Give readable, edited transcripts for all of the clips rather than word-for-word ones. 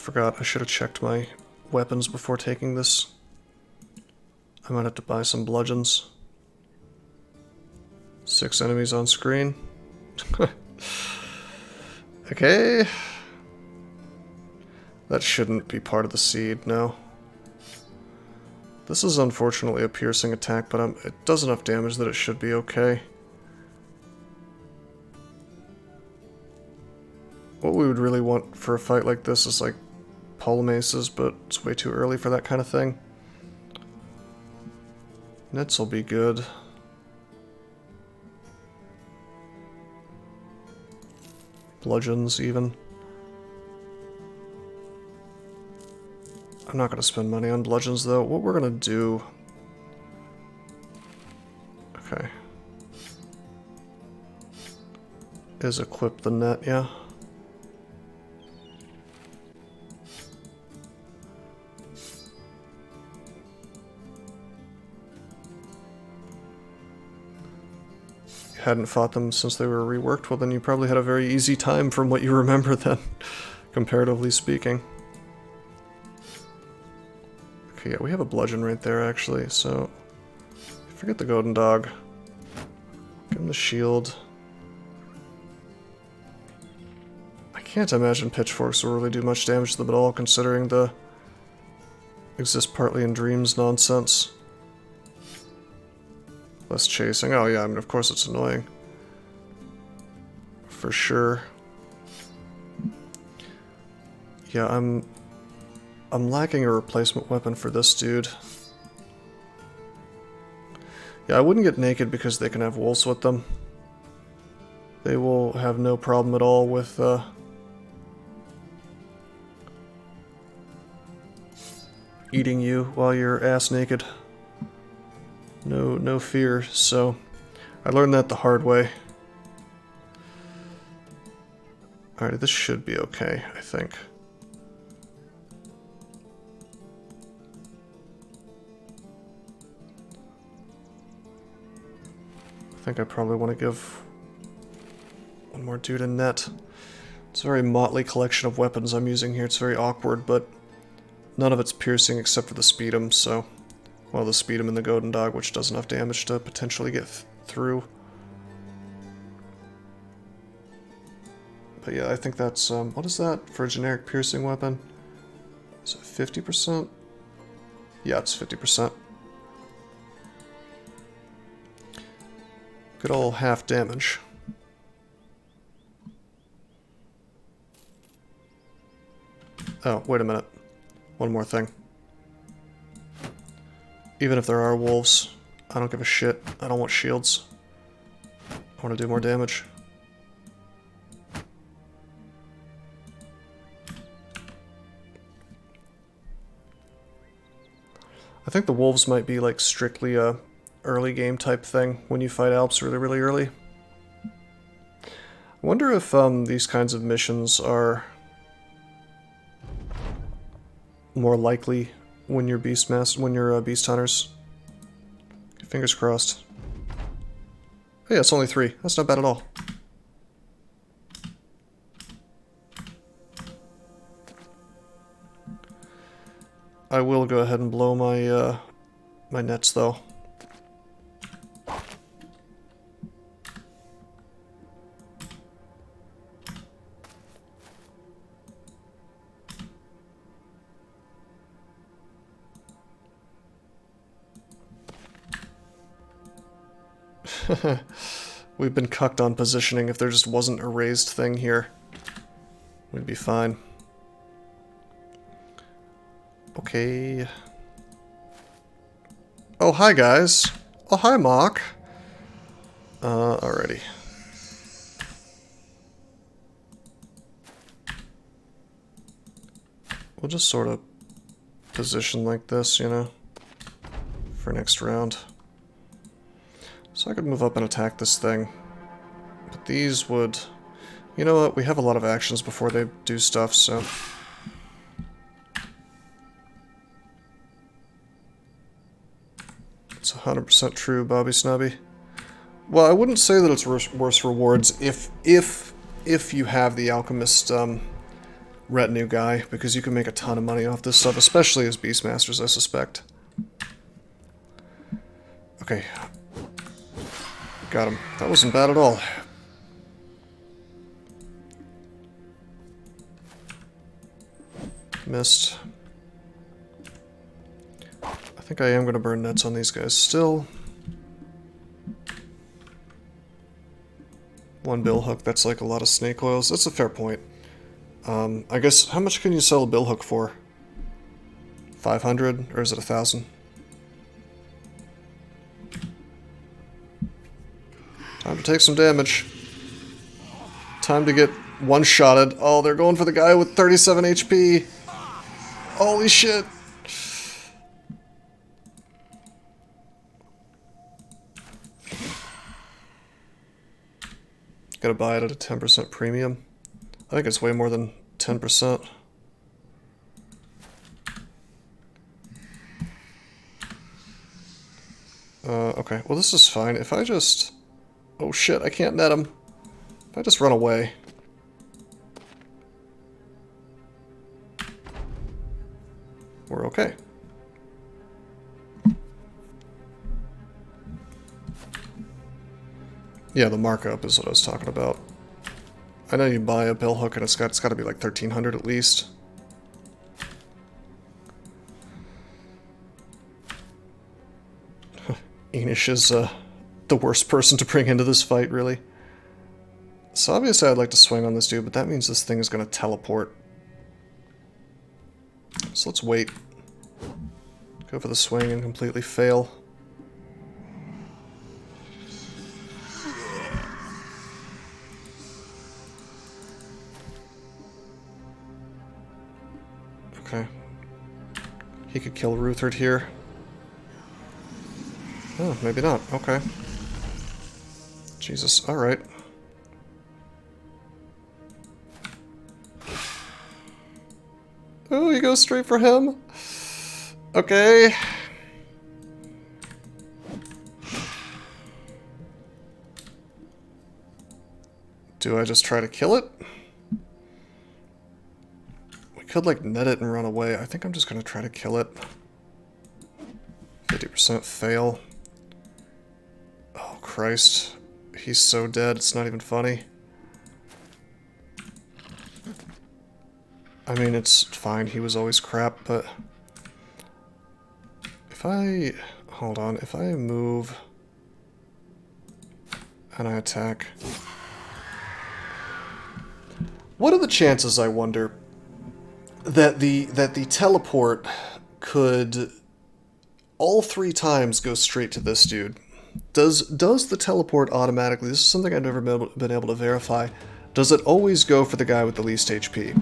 forgot. I should have checked my weapons before taking this. I might have to buy some bludgeons. 6 enemies on screen. Okay. That shouldn't be part of the seed, no. This is unfortunately a piercing attack, but it does enough damage that it should be okay. What we would really want for a fight like this is like polymaces, but it's way too early for that kind of thing. Nets will be good. Bludgeons, even. I'm not going to spend money on bludgeons, though. What we're going to do... Okay. Is equip the net, yeah. Hadn't fought them since they were reworked, well then you probably had a very easy time from what you remember then, comparatively speaking. Okay, yeah, we have a bludgeon right there actually, so forget the golden dog. Give him the shield. I can't imagine pitchforks will really do much damage to them at all, considering the exist partly in dreams nonsense. Less chasing. Oh yeah, I mean of course it's annoying. For sure. Yeah, I'm lacking a replacement weapon for this dude. Yeah, I wouldn't get naked because they can have wolves with them. They will have no problem at all with eating you while you're ass naked. No fear, so I learned that the hard way. Alright, this should be okay, I think. I think I probably want to give one more dude a net. It's a very motley collection of weapons I'm using here. It's very awkward, but none of it's piercing except for the speedum, so... Well, the speedum and the golden dog, which does enough damage to potentially get through. But yeah, I think that's, what is that for a generic piercing weapon? Is it 50%? Yeah, it's 50%. Good old half damage. Oh, wait a minute. One more thing. Even if there are wolves, I don't give a shit. I don't want shields. I want to do more damage. I think the wolves might be like strictly a early game type thing when you fight Alps really early. I wonder if these kinds of missions are more likely when you're beast hunters. Fingers crossed. Oh yeah, it's only 3. That's not bad at all. I will go ahead and blow my my nets though. We've been cucked on positioning. If there just wasn't a raised thing here, we'd be fine. Okay. Oh, hi guys. Oh, hi Mark. Alrighty. We'll just sort of position like this, you know, for next round. So I could move up and attack this thing. But these would... You know what? We have a lot of actions before they do stuff, so... It's 100% true, Bobby Snubby. Well, I wouldn't say that it's worse rewards if you have the Alchemist retinue guy, because you can make a ton of money off this stuff, especially as Beastmasters, I suspect. Okay. Got him. That wasn't bad at all. Missed. I think I am going to burn nets on these guys still. One billhook, that's like a lot of snake oils. That's a fair point. I guess, how much can you sell a billhook for? 500? Or is it 1,000? Time to take some damage. Time to get one-shotted. Oh, they're going for the guy with 37 HP. Holy shit. Gotta buy it at a 10% premium. I think it's way more than 10%. Okay, well this is fine. If I just... Oh shit, I can't net him. If I just run away... We're okay. Yeah, the markup is what I was talking about. I know you buy a billhook and it's got to be like 1,300 at least. Enish is the worst person to bring into this fight, really. So obviously I'd like to swing on this dude, but that means this thing is going to teleport. So let's wait. Go for the swing and completely fail. Okay. He could kill Ruthard here. Oh, maybe not. Okay. Jesus. Alright. Oh, he goes straight for him. Okay. Do I just try to kill it? We could, like, net it and run away. I think I'm just gonna try to kill it. 50% fail. Oh, Christ. He's so dead, it's not even funny. I mean, it's fine, he was always crap, but... If I... Hold on, if I move... And I attack... What are the chances, I wonder, that the teleport could all 3 times go straight to this dude? Does the teleport automatically... This is something I've never been able to verify. Does it always go for the guy with the least HP?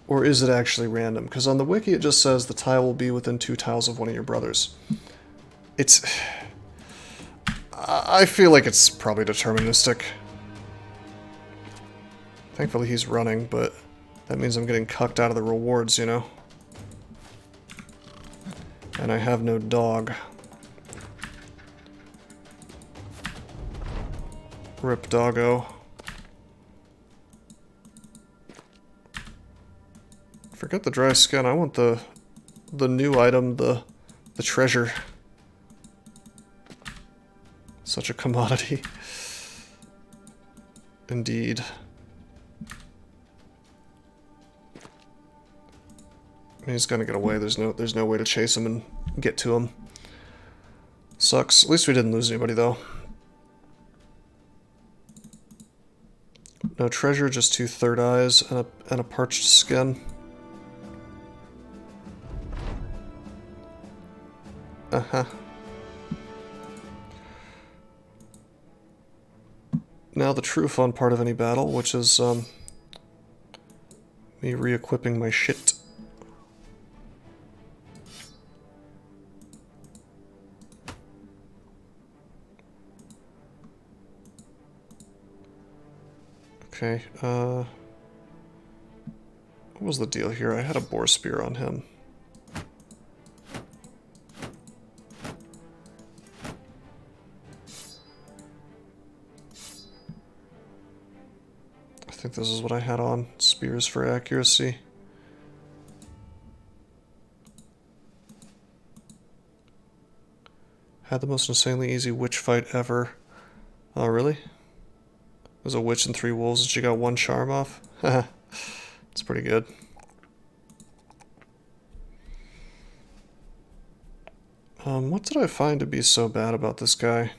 Or is it actually random? Because on the wiki it just says the tile will be within 2 tiles of one of your brothers. It's... I feel like it's probably deterministic. Thankfully he's running, but that means I'm getting cucked out of the rewards, you know? And I have no dog. Rip doggo. Forget the dry skin, I want the new item, the treasure. Such a commodity. Indeed. He's gonna get away. There's no way to chase him and get to him. Sucks. At least we didn't lose anybody though. No treasure, just 2 third eyes and a parched skin. Uh-huh. Now the true fun part of any battle, which is me re-equipping my shit. Okay, what was the deal here? I had a boar spear on him. think this is what I had on. Spears for accuracy. Had the most insanely easy witch fight ever. Oh, really? There's a witch and 3 wolves and she got 1 charm off? Haha. It's pretty good. What did I find to be so bad about this guy?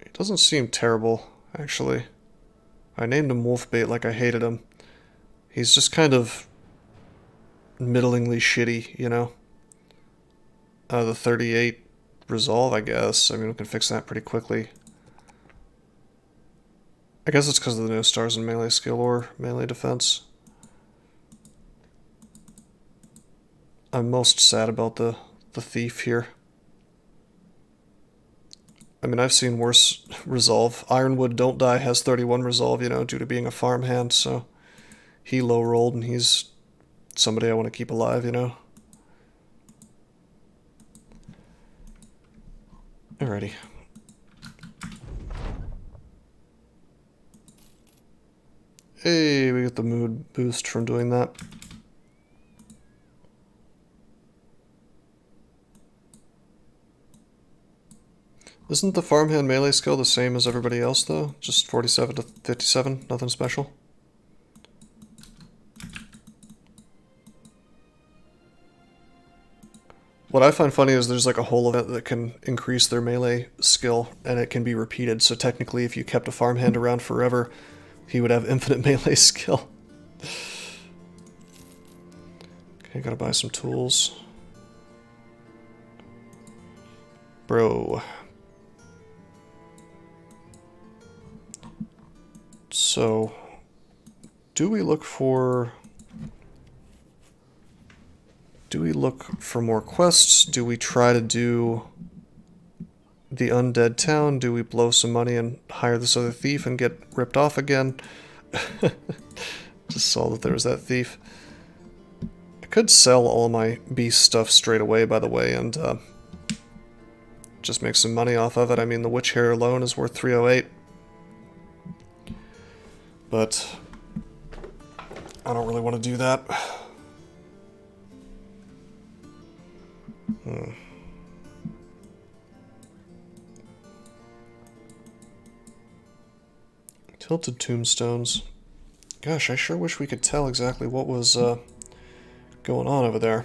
He doesn't seem terrible, actually. I named him Wolfbait like I hated him. He's just kind of middlingly shitty, you know? The 38 resolve, I guess. I mean, we can fix that pretty quickly. I guess it's because of the no stars in melee skill or melee defense. I'm most sad about the thief here. I mean, I've seen worse resolve. Ironwood Don't Die has 31 resolve, you know, due to being a farmhand, so he low rolled and he's somebody I want to keep alive, you know. Alrighty. Hey, we get the mood boost from doing that. Isn't the farmhand melee skill the same as everybody else, though? Just 47 to 57? Nothing special? What I find funny is there's like a whole event that can increase their melee skill, and it can be repeated, so technically if you kept a farmhand around forever, he would have infinite melee skill. Okay, gotta buy some tools. Bro. So, do we look for more quests? Do we try to do the undead town? Do we blow some money and hire this other thief and get ripped off again? Just saw that there was that thief. I could sell all my beast stuff straight away, by the way, and just make some money off of it. I mean, the witch hair alone is worth 308. But I don't really want to do that. Tilted tombstones. Gosh, I sure wish we could tell exactly what was going on over there.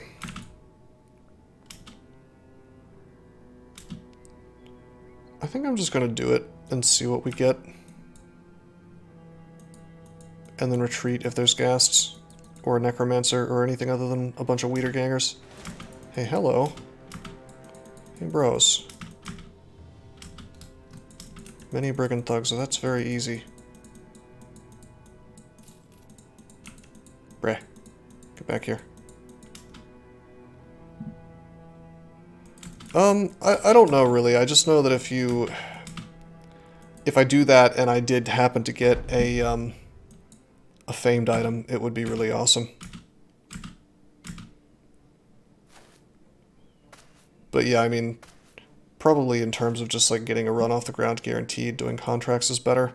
I think I'm just going to do it and see what we get. And then retreat if there's ghasts, or a necromancer, or anything other than a bunch of Wiedergangers. Hey, hello. Hey, bros. Many brigand thugs, so that's very easy. Breh. Get back here. I don't know really. I just know that if I do that and I did happen to get a famed item, it would be really awesome. But yeah, I mean, probably in terms of just like getting a run off the ground guaranteed, doing contracts is better.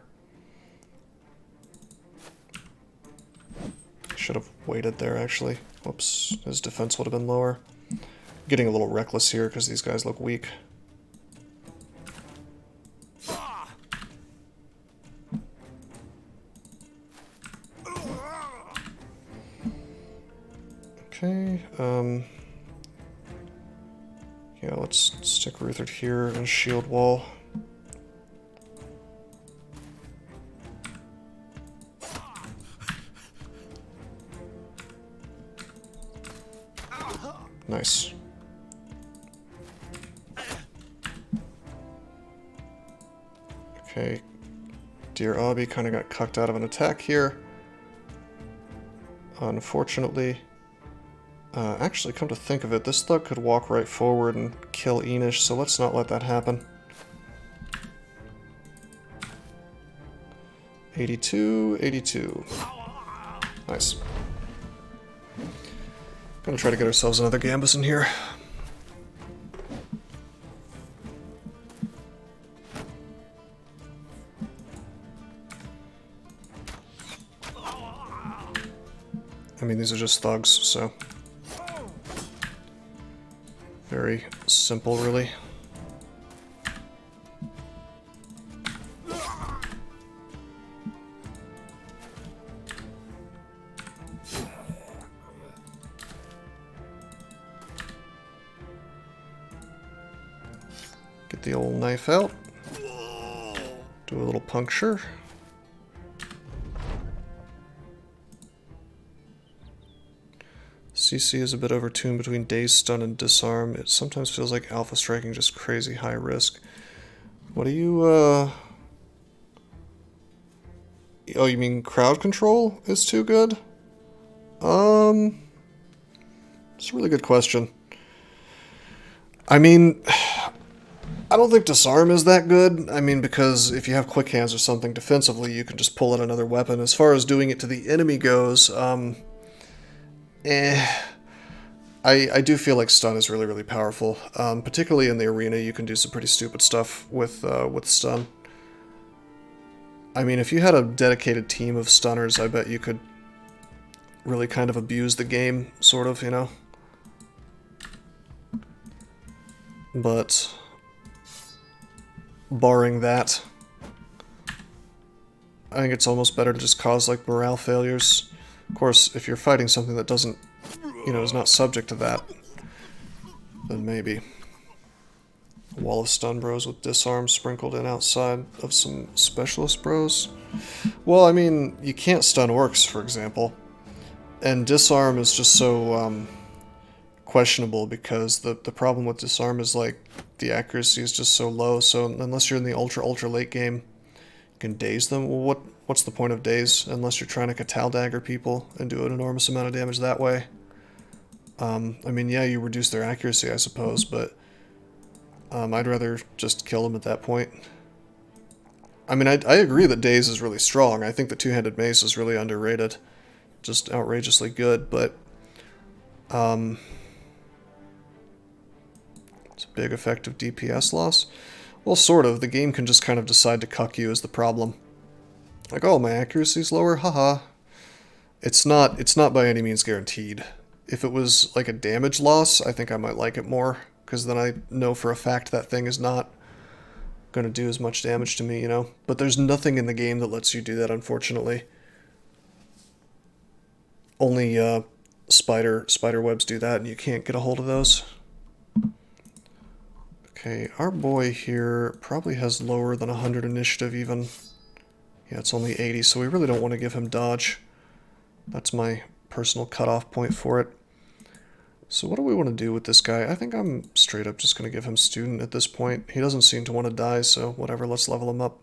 Should have waited there, actually. Whoops, his defense would have been lower. Getting a little reckless here because these guys look weak. Okay, yeah, let's stick Ruthard here and shield wall. Nice. Okay, Dear Obby kind of got cucked out of an attack here. Unfortunately. Actually, come to think of it, this thug could walk right forward and kill Enish, so let's not let that happen. 82, 82. Nice. Gonna try to get ourselves another Gambus in here. mean, these are just thugs, so... Very simple, really. Get the old knife out. Do a little puncture. CC is a bit overtuned between daze, stun, and disarm. It sometimes feels like alpha striking, just crazy high risk. What do you, Oh, you mean crowd control is too good? It's a really good question. I mean, I don't think disarm is that good. I mean, because if you have quick hands or something defensively, you can just pull out another weapon. As far as doing it to the enemy goes, I do feel like stun is really, really powerful. Particularly in the arena, you can do some pretty stupid stuff with stun. I mean, if you had a dedicated team of stunners, I bet you could really kind of abuse the game, sort of, you know? But barring that, I think it's almost better to just cause, like, morale failures. Of course, if you're fighting something that doesn't, you know, is not subject to that, then maybe. A wall of stun bros with disarm sprinkled in outside of some specialist bros. Well, I mean, you can't stun orcs, for example. And disarm is just so, questionable because the problem with disarm is, like, the accuracy is just so low, so unless you're in the ultra late game, you can daze them. Well, what's the point of daze unless you're trying to Catal dagger people and do an enormous amount of damage that way? I mean, yeah, you reduce their accuracy, I suppose, but I'd rather just kill them at that point. I mean, I agree that daze is really strong. I think the two-handed mace is really underrated. Just outrageously good, but it's a big effective DPS loss. Well, sort of. The game can just kind of decide to cuck you is the problem. Like, oh, my accuracy's lower? Haha. It's not by any means guaranteed. If it was like a damage loss, I think I might like it more, because then I know for a fact that thing is not going to do as much damage to me, you know? But there's nothing in the game that lets you do that, unfortunately. Only spider webs do that, and you can't get a hold of those. Okay, our boy here probably has lower than 100 initiative even. Yeah, it's only 80, so we really don't want to give him dodge. That's my personal cutoff point for it. So what do we want to do with this guy? I think I'm straight up just going to give him student at this point. He doesn't seem to want to die, so whatever, let's level him up.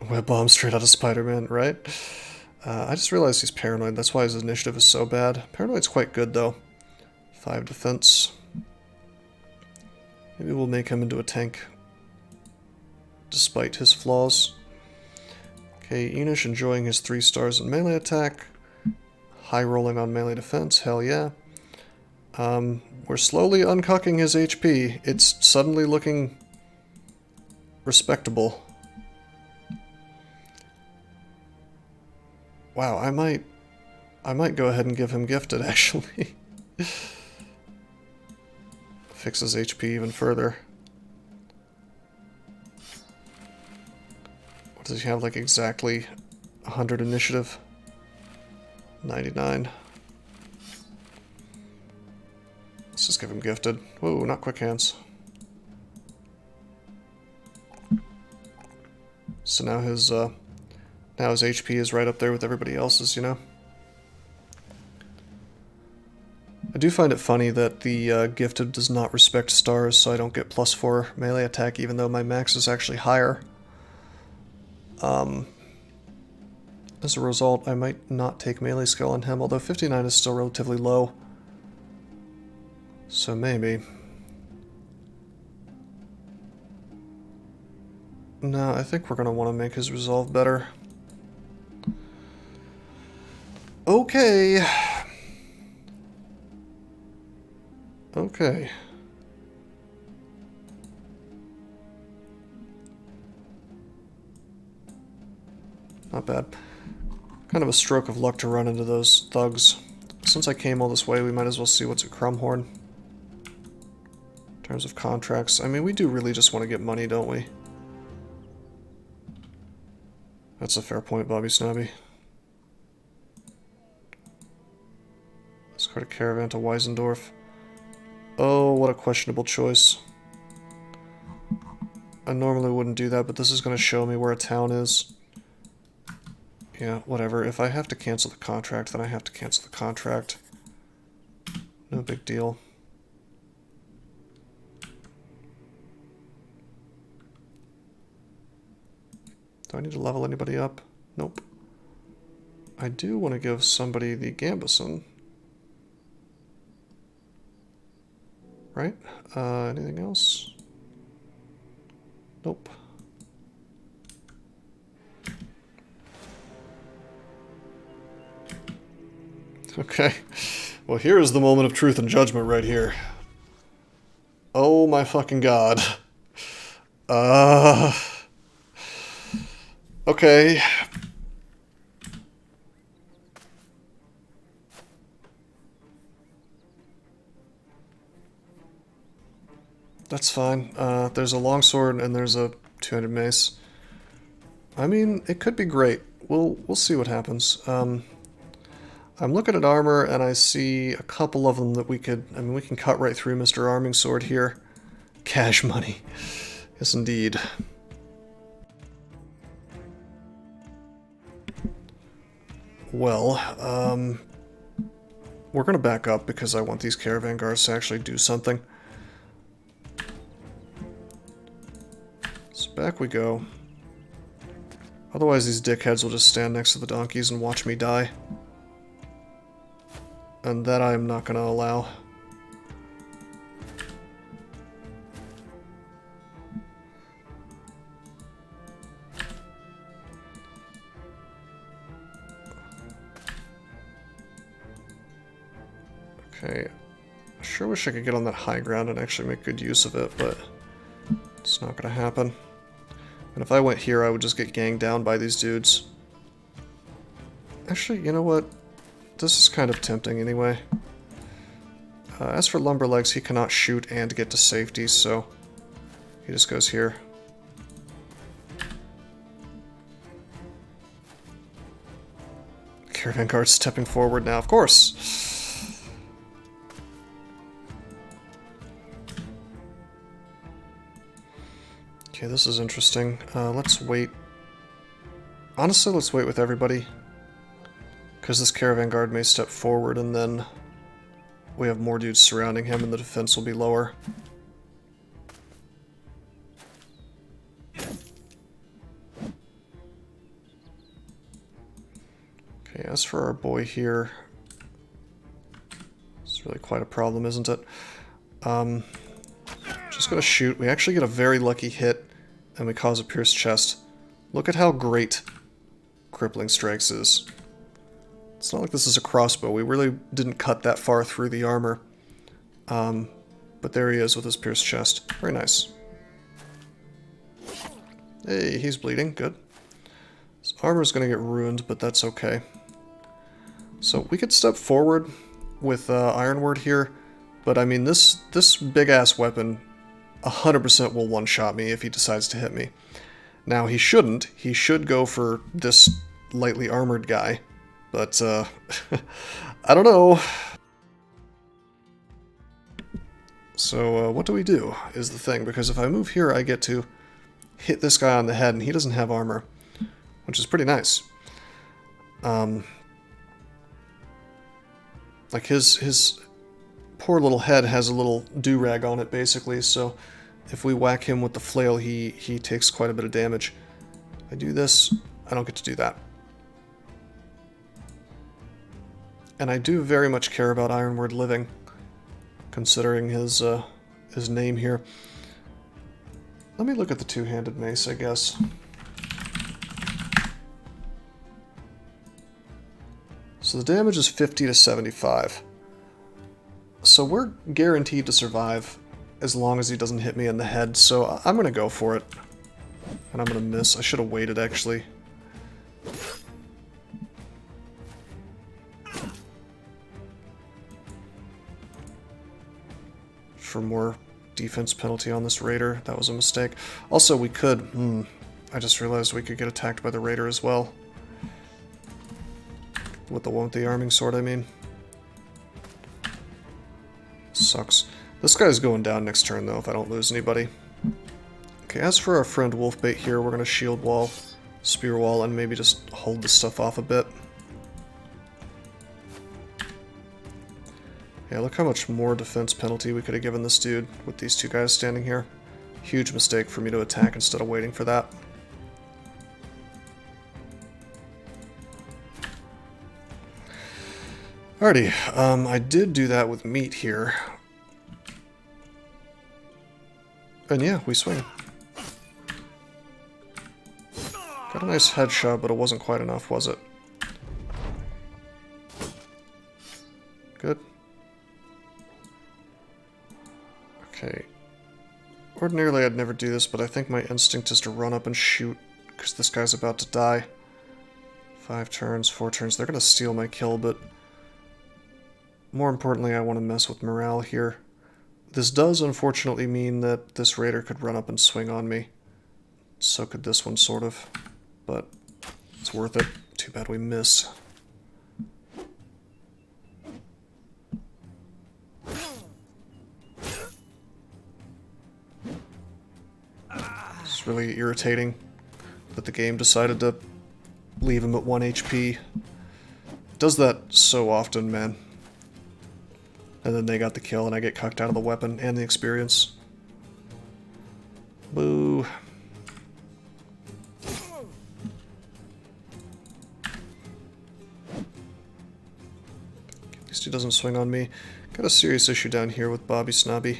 Web bomb straight out of Spider-Man, right? I just realized he's paranoid. That's why his initiative is so bad. Paranoid's quite good, though. 5 defense. Maybe we'll make him into a tank, despite his flaws. Okay, Enish enjoying his 3 stars in melee attack. High rolling on melee defense, hell yeah. We're slowly uncucking his HP. It's suddenly looking respectable. Wow, I might go ahead and give him gifted, actually. Fix his HP even further. What does he have, like exactly 100 initiative? 99. Let's just give him gifted. Whoa, not quick hands. So now his HP is right up there with everybody else's, you know? I do find it funny that the gifted does not respect stars, so I don't get +4 melee attack, even though my max is actually higher. As a result, I might not take melee skill on him, although 59 is still relatively low. So maybe. No, I think we're going to want to make his resolve better. Okay. Okay. Not bad. Kind of a stroke of luck to run into those thugs. Since I came all this way, we might as well see what's at Crumhorn. In terms of contracts, I mean, we do really just want to get money, don't we? That's a fair point, Bobby Snobby. Escort a caravan to Weisendorf. Oh, what a questionable choice. I normally wouldn't do that, but this is going to show me where a town is. Yeah, whatever. If I have to cancel the contract, then I have to cancel the contract. No big deal. Do I need to level anybody up? Nope. I do want to give somebody the Gambison. Right? Anything else? Nope. Okay. Well, here is the moment of truth and judgment right here. Oh my fucking god. Okay. That's fine. There's a longsword and there's a two-handed mace. I mean, it could be great. We'll see what happens. I'm looking at armor and I see a couple of them that we could... I mean, we can cut right through Mr. Arming Sword here. Cash money. Yes, indeed. Well, we're going to back up because I want these caravan guards to actually do something. So back we go. Otherwise these dickheads will just stand next to the donkeys and watch me die. And that I am not going to allow. Okay, I sure wish I could get on that high ground and actually make good use of it, but it's not going to happen. And if I went here, I would just get ganged down by these dudes. Actually, you know what? This is kind of tempting anyway. As for Lumberlegs, he cannot shoot and get to safety, so he just goes here. Caravan guard stepping forward now, of course. Okay, this is interesting. Let's wait. Honestly, let's wait with everybody. Because this caravan guard may step forward and then we have more dudes surrounding him and the defense will be lower. Okay, as for our boy here, it's really quite a problem, isn't it? Just gonna shoot. We actually get a very lucky hit and we cause a pierced chest. Look at how great Crippling Strikes is. It's not like this is a crossbow. We really didn't cut that far through the armor. But there he is with his pierced chest. Very nice. Hey, he's bleeding. Good. His armor's going to get ruined, but that's okay. So we could step forward with Ironward here. But I mean, this big-ass weapon 100% will one-shot me if he decides to hit me. Now, he shouldn't. He should go for this lightly armored guy. But, I don't know. So, what do we do, is the thing. Because if I move here, I get to hit this guy on the head, and he doesn't have armor. Which is pretty nice. Like, his poor little head has a little do-rag on it, basically, so if we whack him with the flail, he takes quite a bit of damage. If I do this, I don't get to do that. And I do very much care about Ironward living, considering his name here. Let me look at the two-handed mace, I guess. So the damage is 50 to 75. So we're guaranteed to survive as long as he doesn't hit me in the head, so I'm going to go for it. And I'm going to miss. I should have waited, actually. for more defense penalty on this raider. That was a mistake. Also, we could... I just realized we could get attacked by the raider as well. With the one with the arming sword, I mean. Sucks. This guy's going down next turn, though, if I don't lose anybody. Okay, as for our friend Wolfbait here, we're going to shield wall, spear wall, and maybe just hold this stuff off a bit. Yeah, look how much more defense penalty we could have given this dude with these two guys standing here. Huge mistake for me to attack instead of waiting for that. Alrighty, I did do that with meat here. And yeah, we swing. Got a nice headshot, but it wasn't quite enough, was it? Good. Okay. Ordinarily I'd never do this, but I think my instinct is to run up and shoot, because this guy's about to die. 5 turns, 4 turns. They're going to steal my kill, but more importantly, I want to mess with morale here. This does unfortunately mean that this raider could run up and swing on me. So could this one, sort of. But it's worth it. Too bad we missed. It's really irritating that the game decided to leave him at 1 HP. Does that so often, man. And then they got the kill and I get cucked out of the weapon and the experience. Boo. At least he doesn't swing on me. Got a serious issue down here with Bobby Snobby,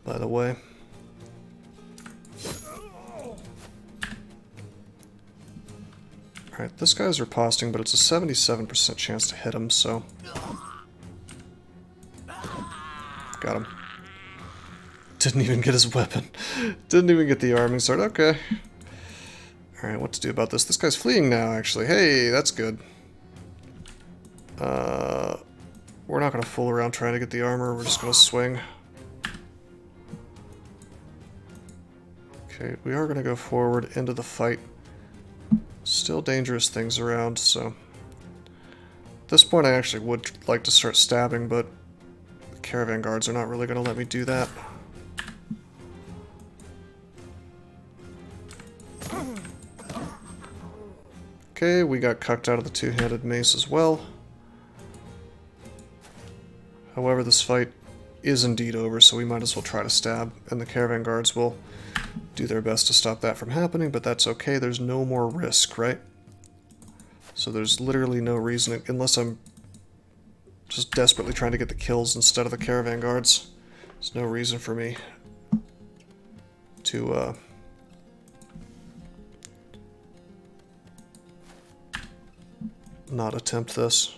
by the way. Alright, this guy's riposting, but it's a 77% chance to hit him, so... Got him. Didn't even get his weapon. Didn't even get the arming sword. Okay. Alright, what to do about this? This guy's fleeing now, actually. Hey, that's good. We're not going to fool around trying to get the armor. We're just going to swing. Okay, we are going to go forward into the fight. Still dangerous things around, so... At this point I actually would like to start stabbing, but the caravan guards are not really going to let me do that. Okay, we got cucked out of the two-handed mace as well. However, this fight is indeed over, so we might as well try to stab, and the caravan guards will do their best to stop that from happening, but that's okay. There's no more risk, right? So there's literally no reason, unless I'm just desperately trying to get the kills instead of the caravan guards. There's no reason for me to not attempt this.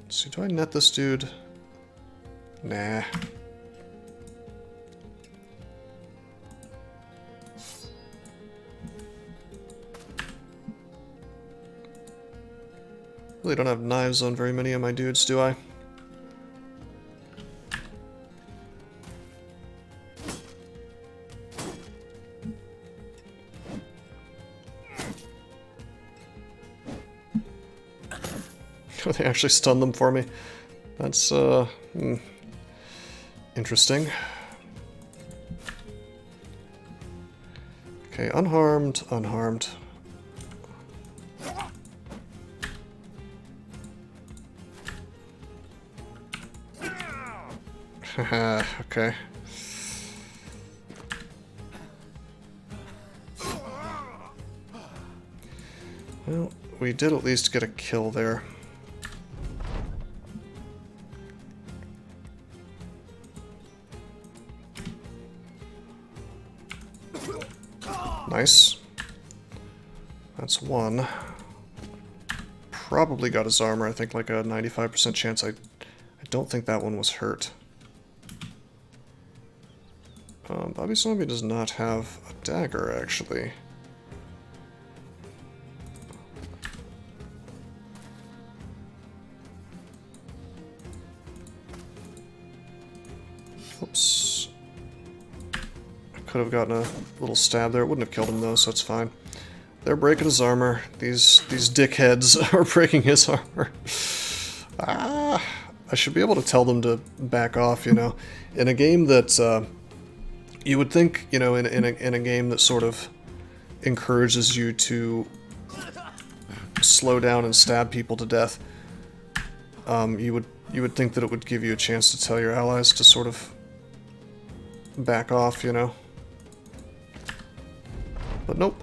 Let's see, do I net this dude? Nah. Really don't have knives on very many of my dudes, do I? They actually stunned them for me. That's, interesting. Okay, unharmed, unharmed. Haha, okay. Well, we did at least get a kill there. Nice. That's one. Probably got his armor, I think like a 95% chance. I don't think that one was hurt. Bobby Zombie does not have a dagger, actually. Oops. I could have gotten a little stab there. It wouldn't have killed him though, so it's fine. They're breaking his armor. These dickheads are breaking his armor. Ah, I should be able to tell them to back off, you know. In a game that, you would think, you know, in a game that sort of encourages you to slow down and stab people to death, you would think that it would give you a chance to tell your allies to sort of back off, you know. But nope.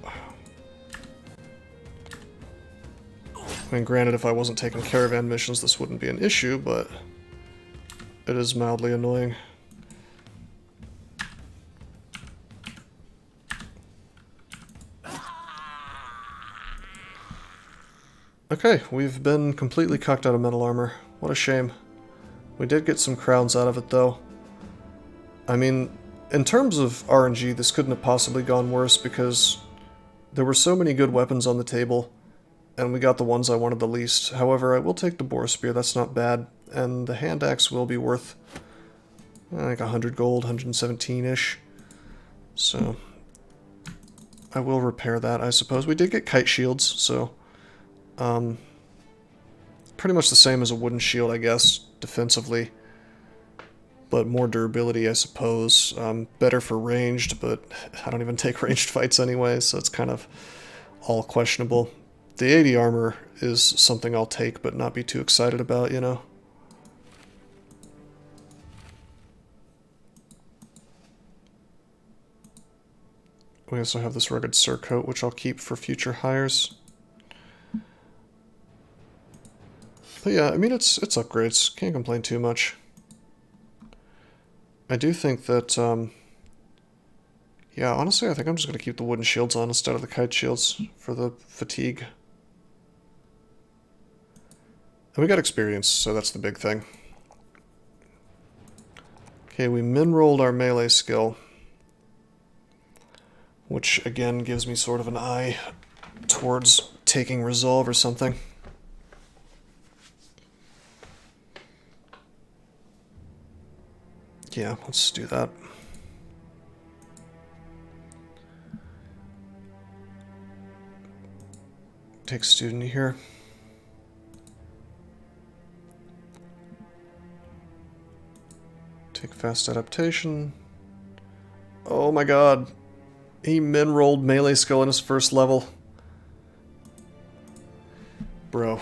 I mean, granted, if I wasn't taking caravan missions, this wouldn't be an issue, but it is mildly annoying. Okay, we've been completely cucked out of metal armor. What a shame. We did get some crowns out of it, though. I mean, in terms of RNG, this couldn't have possibly gone worse because there were so many good weapons on the table, and we got the ones I wanted the least. However, I will take the boar spear, that's not bad, and the hand axe will be worth like 100 gold, 117-ish. So, I will repair that, I suppose. We did get kite shields, so pretty much the same as a wooden shield, I guess, defensively. But more durability, I suppose. Better for ranged, but I don't even take ranged fights anyway, so it's kind of all questionable. The 80 armor is something I'll take, but not be too excited about, you know? We also have this rugged surcoat, which I'll keep for future hires. But yeah, I mean, it's upgrades. Can't complain too much. I do think that, yeah, honestly, I think I'm just going to keep the wooden shields on instead of the kite shields for the fatigue. And we got experience, so that's the big thing. Okay, we min-rolled our melee skill, which again gives me sort of an eye towards taking resolve or something. Yeah, let's do that. Take student here. Take fast adaptation. Oh my god. He min-rolled melee skill in his first level. Bro,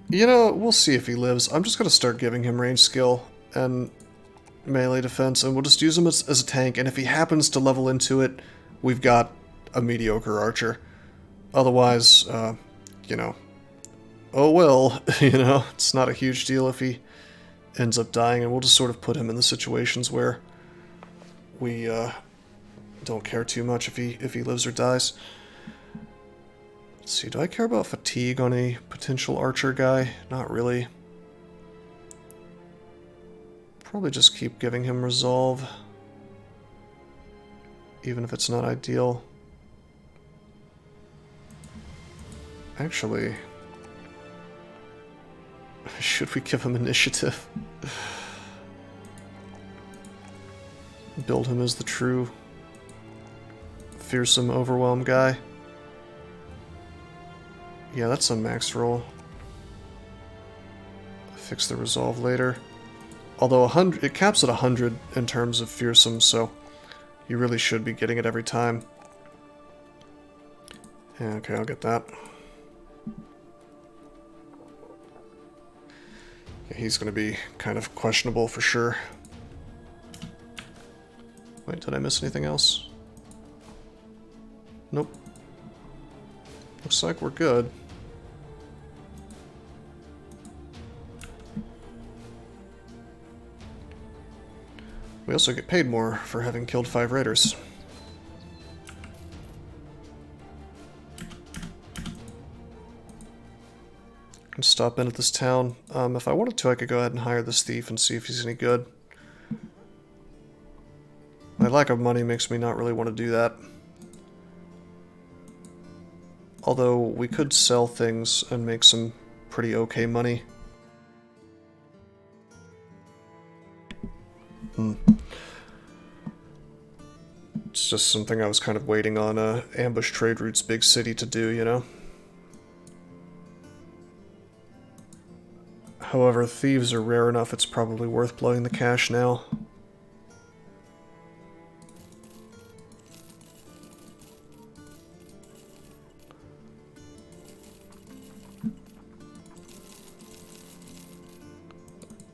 you know, we'll see if he lives. I'm just going to start giving him range skill and melee defense, and we'll just use him as a tank, and if he happens to level into it, we've got a mediocre archer. Otherwise, you know, oh well, you know, it's not a huge deal if he ends up dying, and we'll just sort of put him in the situations where we don't care too much if he lives or dies. Let's see, do I care about fatigue on a potential archer guy? Not really. Probably just keep giving him resolve, even if it's not ideal. Actually, should we give him initiative? Build him as the true fearsome overwhelm guy. Yeah, that's a max roll. Fix the resolve later. Although 100, it caps at 100 in terms of fearsome, so you really should be getting it every time. Yeah, okay, I'll get that. Yeah, he's going to be kind of questionable for sure. Wait, did I miss anything else? Nope. Looks like we're good. We also get paid more for having killed 5 raiders. I can stop in at this town. If I wanted to, I could go ahead and hire this thief and see if he's any good. My lack of money makes me not really want to do that. Although we could sell things and make some pretty okay money. It's just something I was kind of waiting on Ambush Trade Route's big city to do, you know? However, thieves are rare enough, it's probably worth blowing the cash now.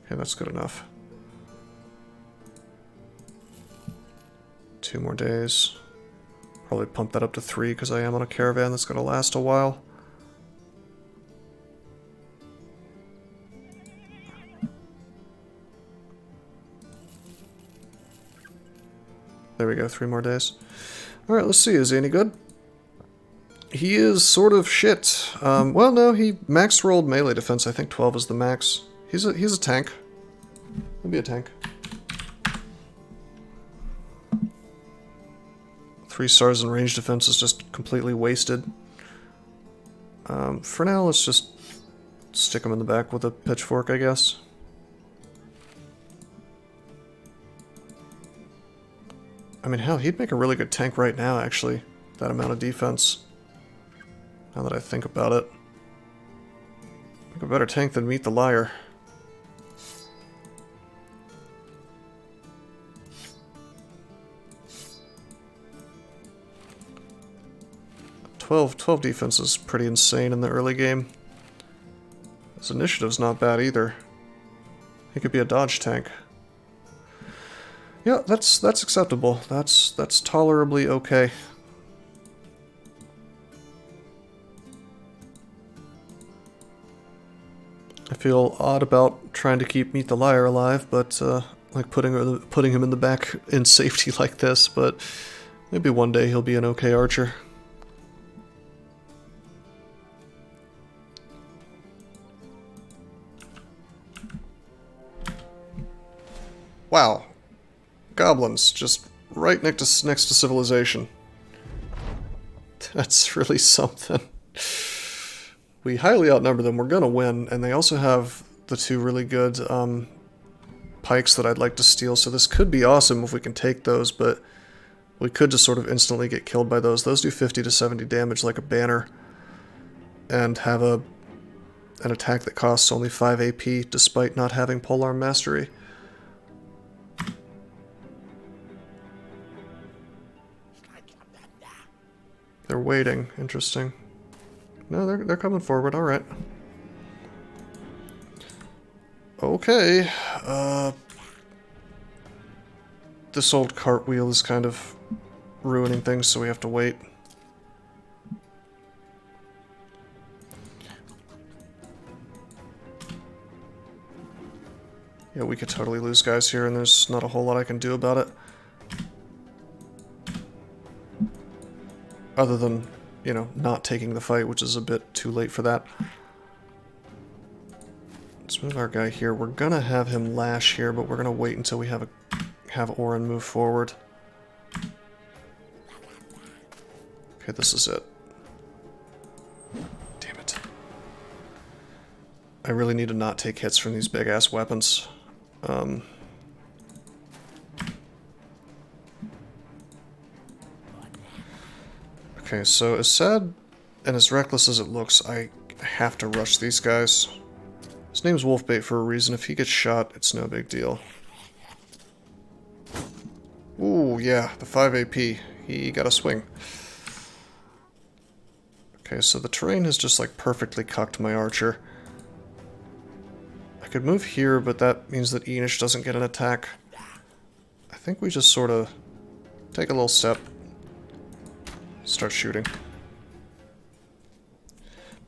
Okay, that's good enough. 2 more days. Probably pump that up to 3 because I am on a caravan that's going to last a while. There we go, 3 more days. Alright, let's see, is he any good? He is sort of shit. Well, no, he max rolled melee defense. I think 12 is the max. He's a tank. He'll be a tank. 3 stars in range defense is just completely wasted. For now, let's just stick him in the back with a pitchfork, I guess. I mean, hell, he'd make a really good tank right now, actually. That amount of defense. Now that I think about it. Make a better tank than Meet the Liar. 12 defense is pretty insane in the early game. His initiative's not bad either. He could be a dodge tank. Yeah, that's acceptable. That's tolerably okay. I feel odd about trying to keep Meet the Liar alive, but like putting him in the back in safety like this, but maybe one day he'll be an okay archer. Wow. Goblins, just right next to civilization. That's really something. We highly outnumber them. We're gonna win, and they also have the 2 really good pikes that I'd like to steal, so this could be awesome if we can take those, but we could just sort of instantly get killed by those. Those do 50 to 70 damage like a banner, and have an attack that costs only 5 AP despite not having polearm mastery. They're waiting. Interesting. No, they're coming forward. All right. Okay. This old cartwheel is kind of ruining things, so we have to wait. Yeah, we could totally lose guys here, and there's not a whole lot I can do about it. Other than, you know, not taking the fight, which is a bit too late for that. Let's move our guy here. We're gonna have him lash here, but we're gonna wait until we have Orin move forward. Okay, this is it. Damn it. I really need to not take hits from these big-ass weapons. Okay, so as sad and as reckless as it looks, I have to rush these guys. His name's Wolfbait for a reason. If he gets shot, it's no big deal. Ooh, yeah, the 5 AP. He got a swing. Okay, so the terrain has just like perfectly cucked my archer. I could move here, but that means that Enish doesn't get an attack. I think we just sort of take a little step. Start shooting.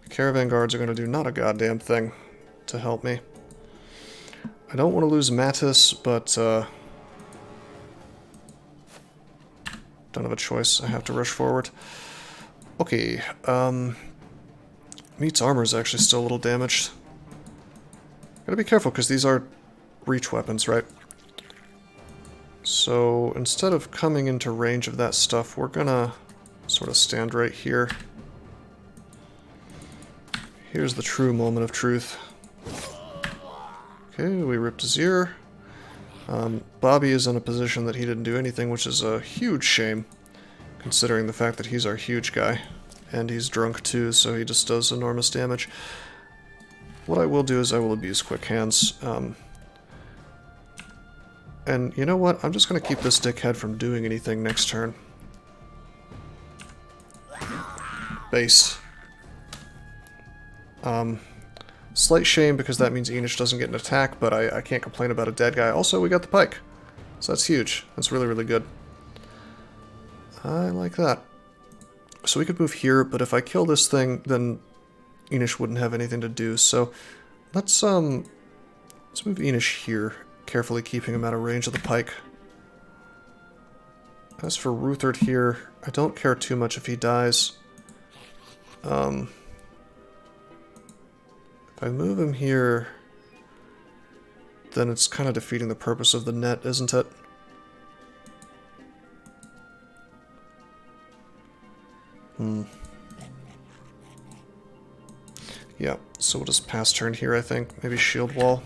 The caravan guards are going to do not a goddamn thing to help me. I don't want to lose Mattis, but don't have a choice. I have to rush forward. Okay, Meat's armor is actually still a little damaged. Gotta be careful because these are reach weapons, right? So instead of coming into range of that stuff, we're gonna sort of stand right here. Here's the true moment of truth. Okay, we ripped his ear. Bobby is in a position that he didn't do anything, which is a huge shame, considering the fact that he's our huge guy. And he's drunk too, so he just does enormous damage. What I will do is I will abuse quick hands. And you know what? I'm just going to keep this dickhead from doing anything next turn. Base. Slight shame because that means Enish doesn't get an attack, but I can't complain about a dead guy. Also, we got the pike. So that's huge. That's really, really good. I like that. So we could move here, but if I kill this thing, then Enish wouldn't have anything to do. So let's move Enish here, carefully keeping him out of range of the pike. As for Ruthard here, I don't care too much if he dies. If I move him here, then it's kind of defeating the purpose of the net, isn't it? Yeah, so we'll just pass turn here, I think. Maybe shield wall.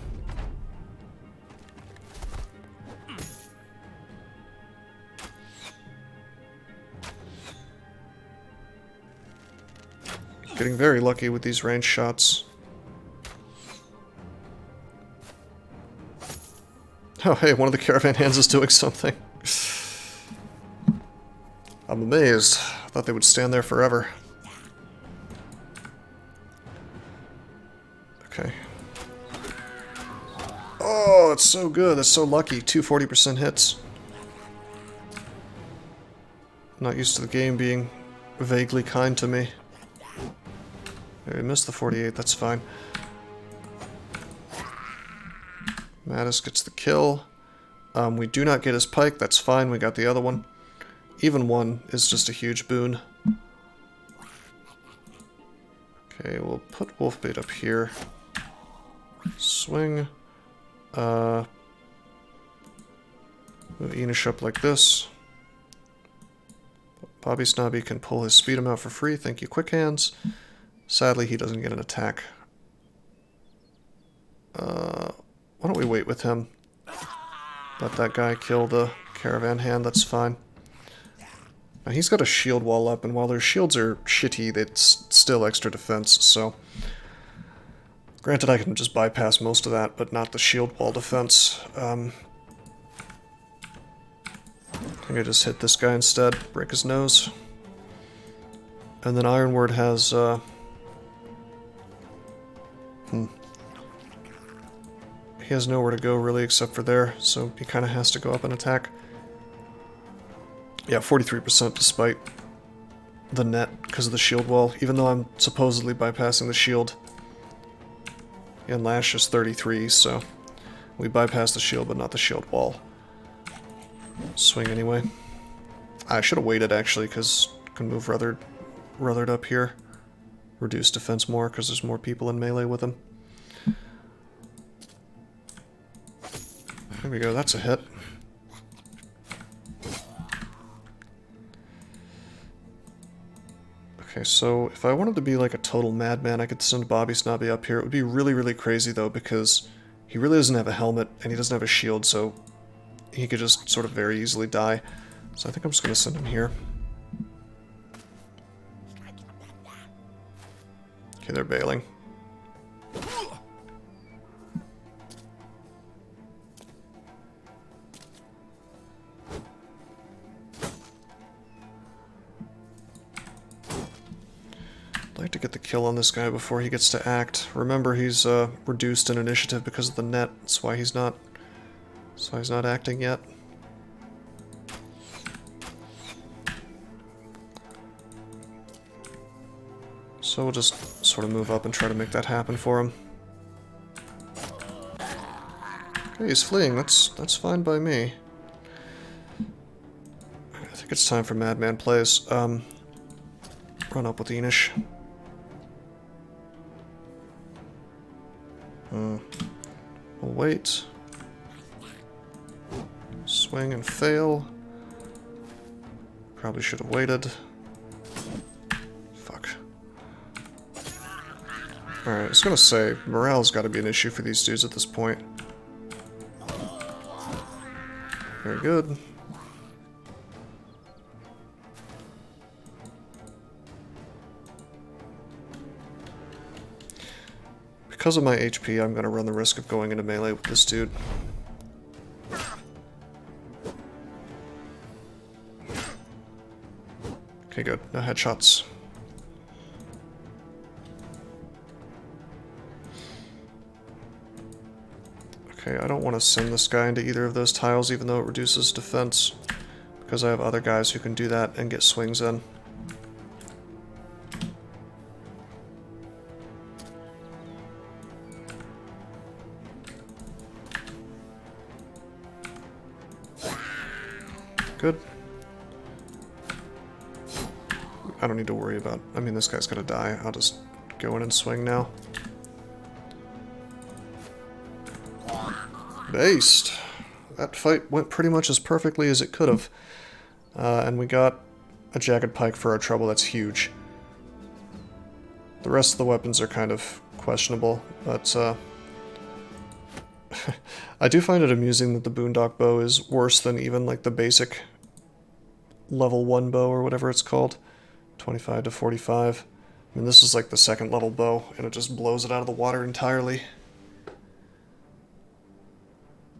Getting very lucky with these range shots. Oh, hey, one of the caravan hands is doing something. I'm amazed. I thought they would stand there forever. Okay. Oh, it's so good. That's so lucky. 240% hits. I'm not used to the game being vaguely kind to me. I missed the 48. That's fine. Mattis gets the kill. We do not get his pike. That's fine. We got the other one. Even one is just a huge boon. Okay, we'll put Wolfbait up here. Swing. Move Enish up like this. Bobby Snobby can pull his speed out for free. Thank you, Quick Hands. Sadly, he doesn't get an attack. Why don't we wait with him? Let that guy kill the caravan hand, that's fine. Now, he's got a shield wall up, and while their shields are shitty, it's still extra defense, so... Granted, I can just bypass most of that, but not the shield wall defense. I think I just hit this guy instead, break his nose. And then Ironward has, He has nowhere to go, really, except for there, so he kind of has to go up and attack. Yeah, 43% despite the net, because of the shield wall, even though I'm supposedly bypassing the shield. And Lash is 33, so we bypass the shield, but not the shield wall. Swing anyway. I should have waited, actually, because I can move Ruthard up here. Reduce defense more, because there's more people in melee with him. There we go, that's a hit. Okay, so if I wanted to be like a total madman, I could send Bobby Snobby up here. It would be really, really crazy, though, because he really doesn't have a helmet, and he doesn't have a shield, so he could just sort of very easily die. So I think I'm just going to send him here. Okay, they're bailing. I'd like to get the kill on this guy before he gets to act. Remember, he's reduced in initiative because of the net. That's why he's not acting yet. So we'll just sort of move up and try to make that happen for him. Okay, he's fleeing. That's fine by me. I think it's time for Madman plays. Run up with Enish. We'll wait. Swing and fail. Probably should have waited. Fuck. Alright, I was gonna say, morale's gotta be an issue for these dudes at this point. Very good. Because of my HP, I'm going to run the risk of going into melee with this dude. Okay, good. No headshots. Okay, I don't want to send this guy into either of those tiles, even though it reduces defense, because I have other guys who can do that and get swings in. Good. I don't need to worry about... I mean, this guy's gonna die. I'll just go in and swing now. Based. That fight went pretty much as perfectly as it could have. And we got a jagged pike for our trouble. That's huge. The rest of the weapons are kind of questionable, but I do find it amusing that the Boondock bow is worse than even like the basic level 1 bow or whatever it's called. 25 to 45. I mean, this is like the second level bow, and it just blows it out of the water entirely.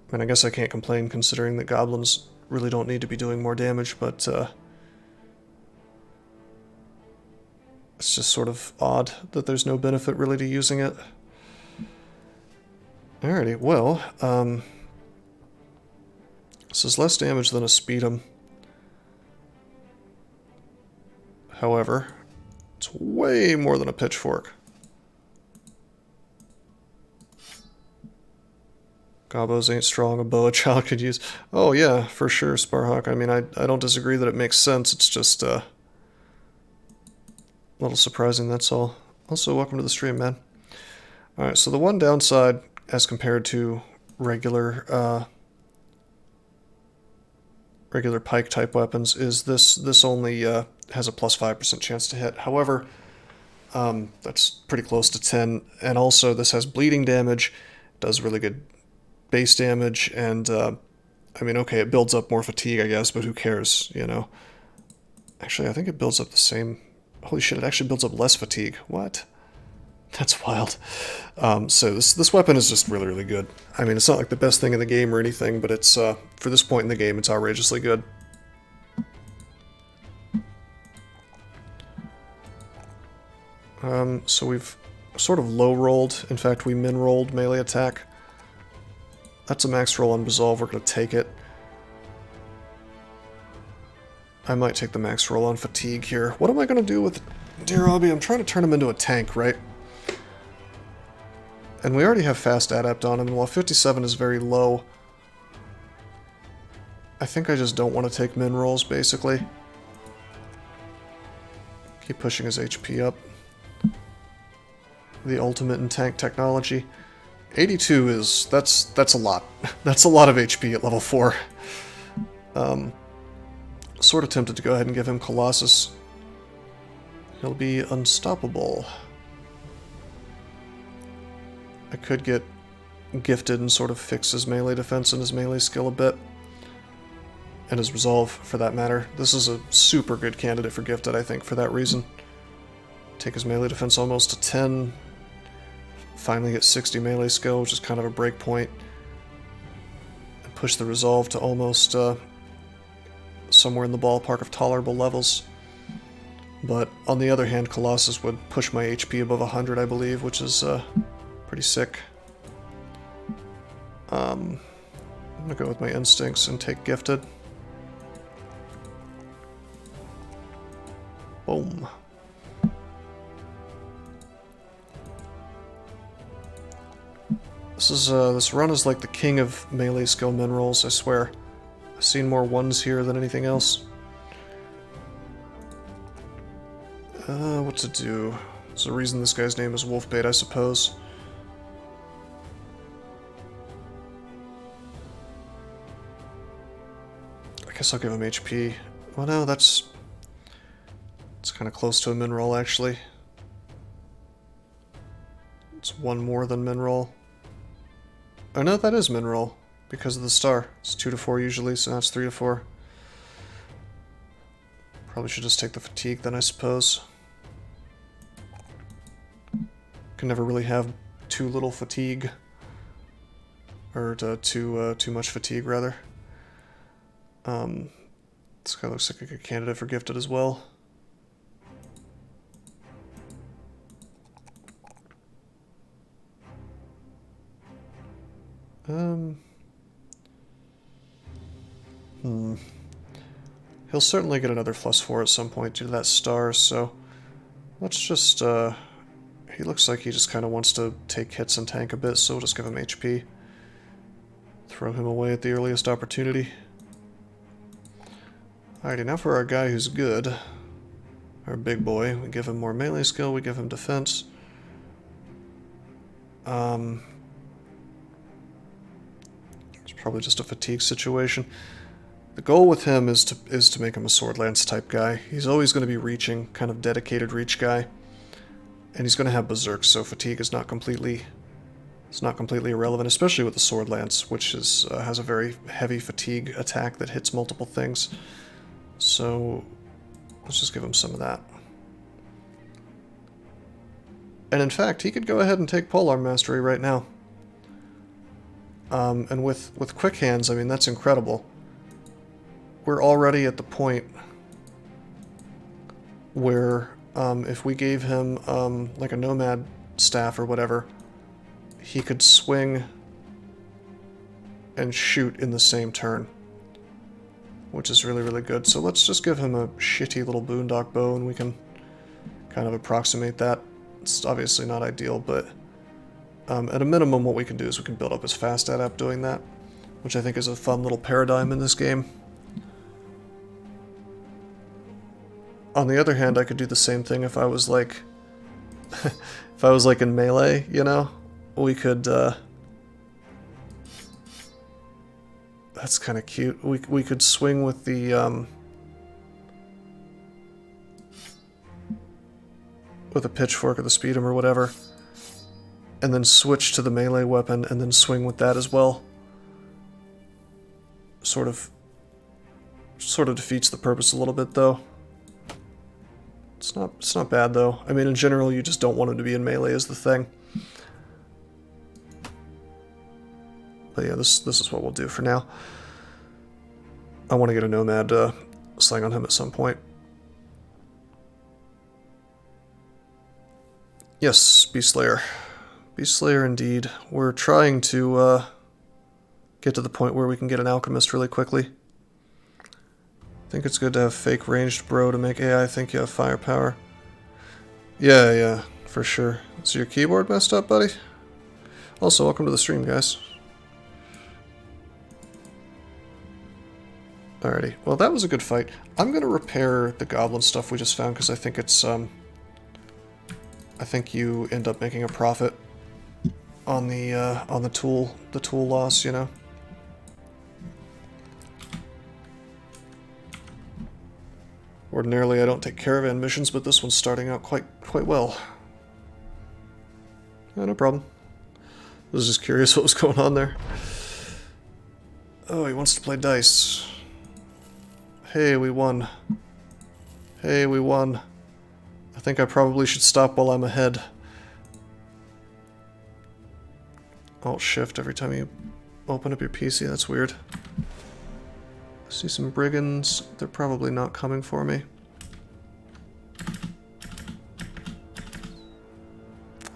I mean, I guess I can't complain considering that goblins really don't need to be doing more damage, but it's just sort of odd that there's no benefit really to using it. Alrighty, well, this is less damage than a speed'em. However, it's way more than a pitchfork. Gobos ain't strong, a bow a child could use. Oh yeah, for sure, Sparhawk. I mean, I don't disagree that it makes sense, it's just a little surprising, that's all. Also, welcome to the stream, man. Alright, so the one downside as compared to regular regular pike type weapons is this only has a plus 5% chance to hit. However, that's pretty close to 10, and also this has bleeding damage, does really good base damage, and I mean, okay, it builds up more fatigue, I guess, but who cares, you know? Actually, I think it builds up the same. Holy shit, it actually builds up less fatigue. What? That's wild. So this weapon is just really, really good. I mean, it's not like the best thing in the game or anything, but it's for this point in the game, it's outrageously good. So we've sort of low-rolled. In fact, we min-rolled melee attack. That's a max roll on Resolve. We're going to take it. I might take the max roll on Fatigue here. What am I going to do with Dear Obby? I'm trying to turn him into a tank, right? And we already have Fast Adapt on him, and while 57 is very low, I think I just don't want to take min rolls, basically. Keep pushing his HP up. The ultimate in tank technology. 82 is... that's a lot. That's a lot of HP at level 4. Sort of tempted to go ahead and give him Colossus. He'll be unstoppable. I could get gifted and sort of fix his melee defense and his melee skill a bit. And his resolve, for that matter. This is a super good candidate for gifted, I think, for that reason. Take his melee defense almost to 10. Finally get 60 melee skill, which is kind of a break point. And push the resolve to almost somewhere in the ballpark of tolerable levels. But on the other hand, Colossus would push my HP above 100, I believe, which is pretty sick. I'm gonna go with my instincts and take gifted. Boom. This run is like the king of melee skill min rolls, I swear. I've seen more ones here than anything else. What to do? There's a reason this guy's name is Wolfbait, I suppose. I guess I'll give him HP. Well, no, it's kind of close to a min roll, actually. It's one more than min roll. Oh no, that is min roll, because of the star. It's 2 to 4 usually, so now it's 3 to 4. Probably should just take the fatigue then, I suppose. Can never really have too little fatigue. Or too much fatigue, rather. This guy looks like a good candidate for gifted as well. He'll certainly get another +4 at some point due to that star, so let's just, he looks like he just kind of wants to take hits and tank a bit, so we'll just give him HP. Throw him away at the earliest opportunity. Alrighty, now for our guy who's good. Our big boy. We give him more melee skill, we give him defense. It's probably just a fatigue situation. The goal with him is to make him a sword lance type guy. He's always going to be reaching, kind of dedicated reach guy. And he's going to have berserk, so fatigue is not completely irrelevant, especially with the sword lance, which is has a very heavy fatigue attack that hits multiple things. So let's just give him some of that. And in fact, he could go ahead and take polearm mastery right now. And with quick hands, I mean, that's incredible. We're already at the point where if we gave him like a nomad staff or whatever, he could swing and shoot in the same turn, which is really, really good. So let's just give him a shitty little boondock bow and we can kind of approximate that. It's obviously not ideal, but at a minimum what we can do is we can build up his fast adept doing that, which I think is a fun little paradigm in this game. On the other hand, I could do the same thing if I was like if I was like in melee, you know? We could that's kind of cute. We could swing with the with a pitchfork or the speedum or whatever, and then switch to the melee weapon and then swing with that as well. Sort of defeats the purpose a little bit though. It's not bad though. I mean, in general, you just don't want him to be in melee is the thing. But yeah, this is what we'll do for now. I want to get a nomad slang on him at some point. Yes, Beast Slayer. Beast Slayer indeed. We're trying to get to the point where we can get an alchemist really quickly. I think it's good to have fake ranged bro to make AI think you have firepower. Yeah, for sure. Is your keyboard messed up, buddy? Also, welcome to the stream, guys. Alrighty, well that was a good fight. I'm gonna repair the goblin stuff we just found because I think it's I think you end up making a profit on the tool loss, you know. Ordinarily I don't take caravan missions, but this one's starting out quite well. Yeah, no problem. I was just curious what was going on there. Oh, he wants to play dice. Hey, we won. Hey, we won. I think I probably should stop while I'm ahead. Alt-Shift every time you open up your PC, that's weird. I see some brigands. They're probably not coming for me.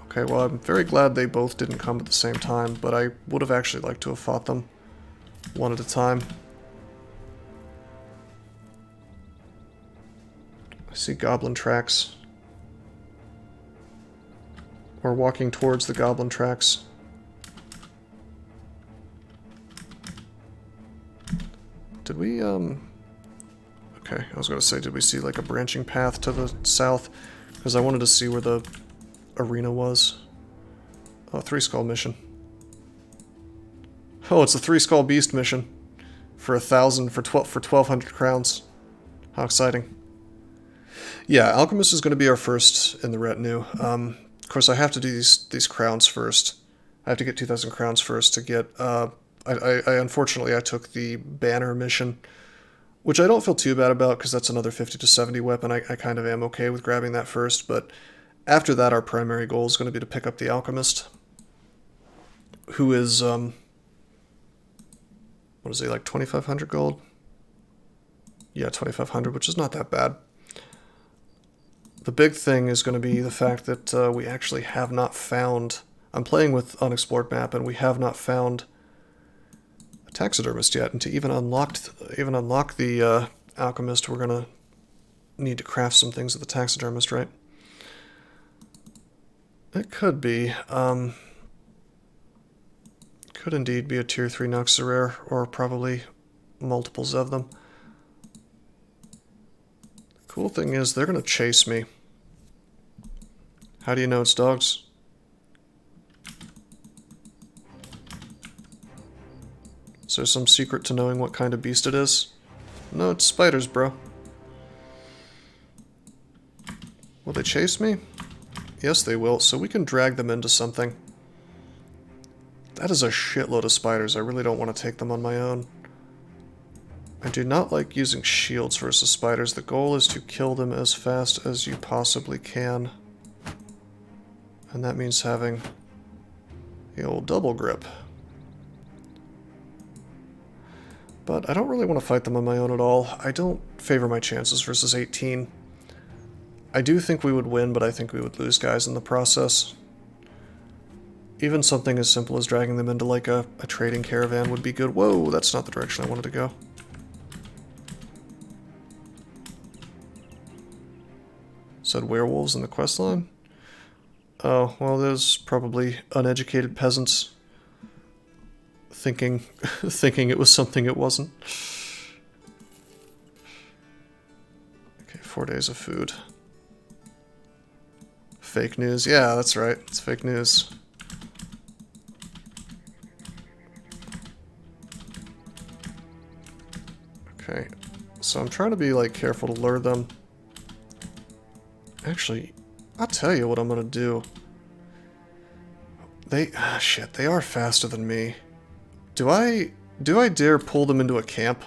Okay, well I'm very glad they both didn't come at the same time, but I would have actually liked to have fought them one at a time. I see goblin tracks. Or walking towards the goblin tracks. Did we, okay, I was gonna say, did we see like a branching path to the south? Because I wanted to see where the arena was. Oh, 3 skull mission. Oh, it's a 3 skull beast mission. For 1,000, for 1,200 crowns. How exciting. Yeah, Alchemist is going to be our first in the retinue. Of course, I have to do these crowns first. I have to get 2,000 crowns first to get a Unfortunately, I took the banner mission, which I don't feel too bad about because that's another 50 to 70 weapon. I kind of am okay with grabbing that first, but after that, our primary goal is going to be to pick up the alchemist, who is, what is he, like 2,500 gold? Yeah, 2,500, which is not that bad. The big thing is going to be the fact that we actually have not found... I'm playing with unexplored map, and we have not found a taxidermist yet. And to even unlock the alchemist, we're going to need to craft some things with the taxidermist, right? It could be. Could indeed be a tier 3 Noxerare, or probably multiples of them. The cool thing is they're going to chase me. How do you know it's dogs? Is there some secret to knowing what kind of beast it is? No, it's spiders, bro. Will they chase me? Yes, they will, so we can drag them into something. That is a shitload of spiders. I really don't want to take them on my own. I do not like using shields versus spiders. The goal is to kill them as fast as you possibly can. And that means having the old double grip. But I don't really want to fight them on my own at all. I don't favor my chances versus 18. I do think we would win, but I think we would lose guys in the process. Even something as simple as dragging them into like a trading caravan would be good. Whoa, that's not the direction I wanted to go. Said werewolves in the questline? Oh, well, there's probably uneducated peasants thinking it was something it wasn't. Okay, 4 days of food. Fake news. Yeah, that's right. It's fake news. Okay, so I'm trying to be like careful to lure them. Actually, I'll tell you what I'm gonna do. Shit, they are faster than me. Do I dare pull them into a camp?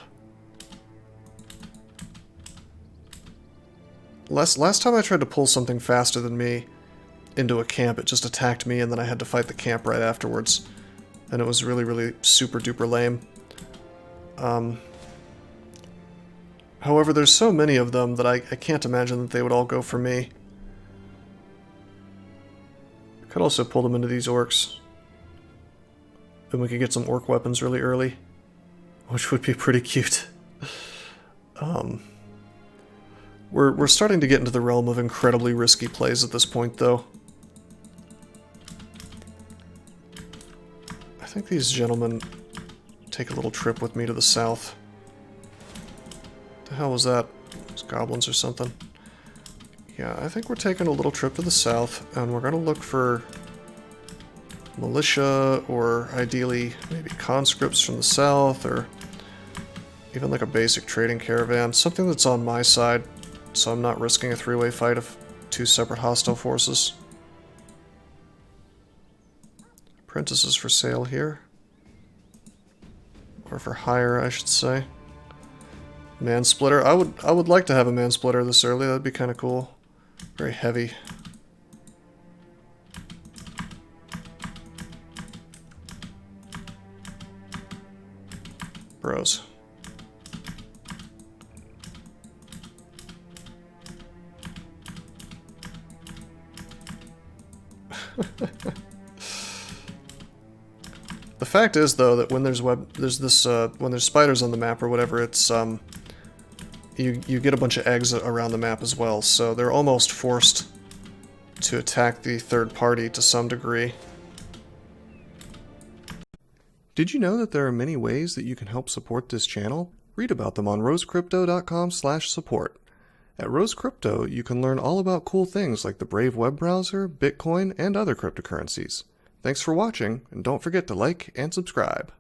Last time I tried to pull something faster than me into a camp, it just attacked me and then I had to fight the camp right afterwards. And it was really, really super duper lame. However, there's so many of them that I can't imagine that they would all go for me. I could also pull them into these orcs. Then we could get some orc weapons really early, which would be pretty cute. We're starting to get into the realm of incredibly risky plays at this point, though. I think these gentlemen take a little trip with me to the south. The hell was that? Those goblins or something? Yeah, I think we're taking a little trip to the south, and we're gonna look for militia, or ideally maybe conscripts from the south, or even like a basic trading caravan. Something that's on my side, so I'm not risking a three-way fight of two separate hostile forces. Apprentices for sale here. Or for hire, I should say. Mansplitter. I would like to have a mansplitter this early. That'd be kind of cool. Very heavy. Bros. The fact is, though, that when there's when there's spiders on the map or whatever, it's you get a bunch of eggs around the map as well, so they're almost forced to attack the third party to some degree. Did you know that there are many ways that you can help support this channel? Read about them on rosecrypto.com/support. At Rose Crypto, you can learn all about cool things like the Brave web browser, Bitcoin, and other cryptocurrencies. Thanks for watching, and don't forget to like and subscribe.